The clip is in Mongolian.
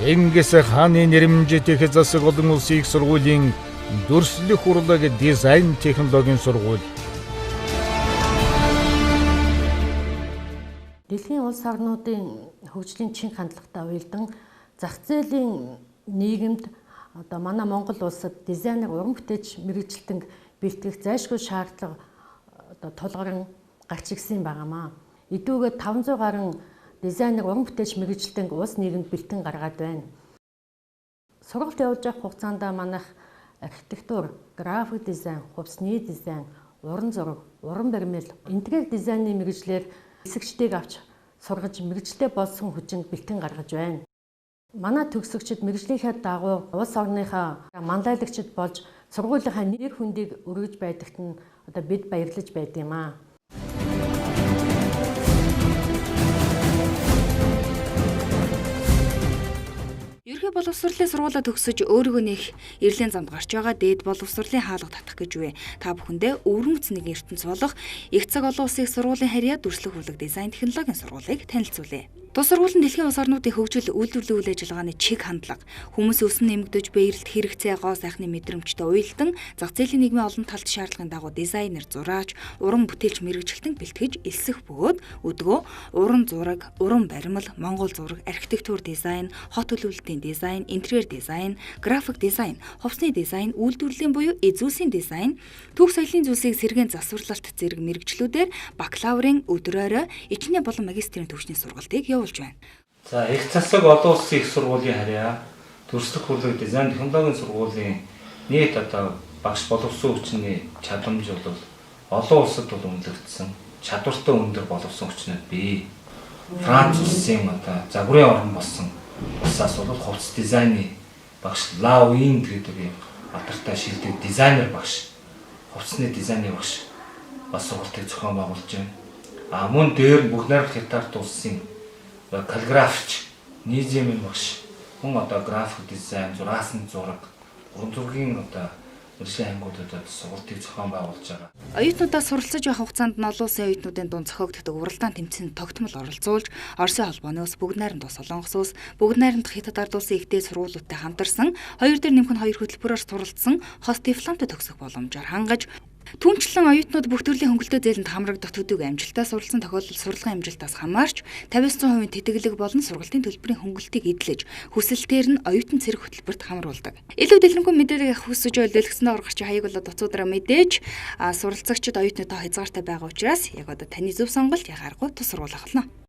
Чингис хааны нэрмжитэх засаг олон улсын их сургуулийн дүрслэх урлаг дизайн технологийн сургууль. Дэлхийн улс орнуудын хөгжлийн чин хандлагатай уялдан зах зээлийн нийгэмд одоо манай Монгол улсад дизайнер уран бүтээч мэргэжилтэн бэлтгэх зайлшгүй шаардлага одоо тулгарн гарч ирсэн байнамаа. Идүүгээ 500 гаруй дизайнер уран бүтээч мэргэжилтэн улс нийгэмд бэлтгэн гаргаад байна. Сургалт явуулж явах хугацаанд манайх архитектур, график дизайн, хувцсны дизайн, уран зураг, уран баримл, интерьер дизайны мэргэжлэр хэсэгчдийг авч сургаж мэргэжлээ болсон хүчинд бэлтгэн гаргаж байна. Манай төгсөгчид мэргэжлийнхээ дагуу улс орныхаа манлайлагчид болж сургуулийнхаа нэр хүндийг өргөж байдагт нь одоо бид баярлаж байд юм аа. Ерхий боловсролын сургуулаа төгсөж өөрийгөө нэх эрлийн замд гарч байгаа дээд боловсролын хаалга татах гэж вэ. Та бүхэндээ өвөрмөц нэг ертөнц болох Их цаг олон улсын их сургуулийн харьяа дүрслэх урлаг дизайн технологийн сургуулийг танилцуулъя. Тус сургууль нь дэлхийн улс орнуудын хөгжил үйлдвэрлэлийн үйл ажиллагааны чиг хандлага, хүмүүс өсөн нэмэгдэж бэйрэлт хэрэгцээ гоо сайхны мэдрэмжтэй уялдан зах зээлийн нийгмийн олон талт шаардлагын дагуу дизайнер, зураач, уран бүтээлч мэргэжилтэн бэлтгэж элсэх бөгөөд өдгөө уран зураг, уран баримл, монгол зураг, архитектур дизайн, хот төлөвлөлтийн дизайн, интерьер дизайн, график дизайн, хувцсны дизайн, үйлдвэрлэлийн буюу эзүүсийн дизайн, түүх соёлын зүйлсийг сэргээн засварлалт зэрэг мэргэжлүүдээр бакалаврын өдрөөрөө ичнээ болон магистрийн түвшний сургалтыг явуулж байна. За их засаг олон улсын их сургуулийн харьяа дүрслэх урлаг дизайн технологийн сургуулийн нийт одоо багш боловсон хүчний чадамж бол олон улсад бол үнэлэгдсэн чадвартай өндөр боловсон хүчнүүд бий. Франц улсын одоо загварын орн болсон улсаас бол хувцс дизайны багш Лав Инд гэдэг юм алдартай шилдэг дизайнер багш, хувцсны дизайны багш бас сургалтыг зохион байгуулж байна. Мөн дээр бүх найрамд хятад улсын каллиграфч нийземын багш хүн одоо график дизайн, зураасан зураг, уран зургийн одоо мэргэжлийн ангуудад сургалтыг зохион байгуулж байгаа. Оюутнуудаа суралцаж байх хугацаанд нь олон улсын оюутнуудын дунд зохиогддог уралдаан тэмцээнд тогтмол оролцуулж, Оросын холбооны ус, Бүгд найрамд ус, Солонгос ус, Бүгд найрамдах Хятад ард улсын ихтэй сургуулиудтай хамтарсан, хоёр дээр нэмэх нь хоёр хөтөлбөрөөр суралцсан хос дипломтой төгсөх боломжоор хангаж түүнчлэн оюутнууд бүх төрлийн хөнгөлөлтөө зээлэнд хамрагдах төдийгүй амжилтаа суралцсан тохиолдолд сурлагын амжилтаас хамаарч 50% тэтгэлэг болон сургалтын төлбөрийн хөнгөлөлтийг эдлэж хүсэлтээр нь оюутан цэрэг хөтөлбөрт хамруулдаг. Илүү дэлгэрэнгүй мэдээлэл авах хүсэж байлгснаа ургач хаяг болоод уцуудраа мэдээж суралцагчид оюутнуудаа хязгаартай байгаа учраас яг одоо таны зөв сонголт яхааргүй тус сургуулах болно.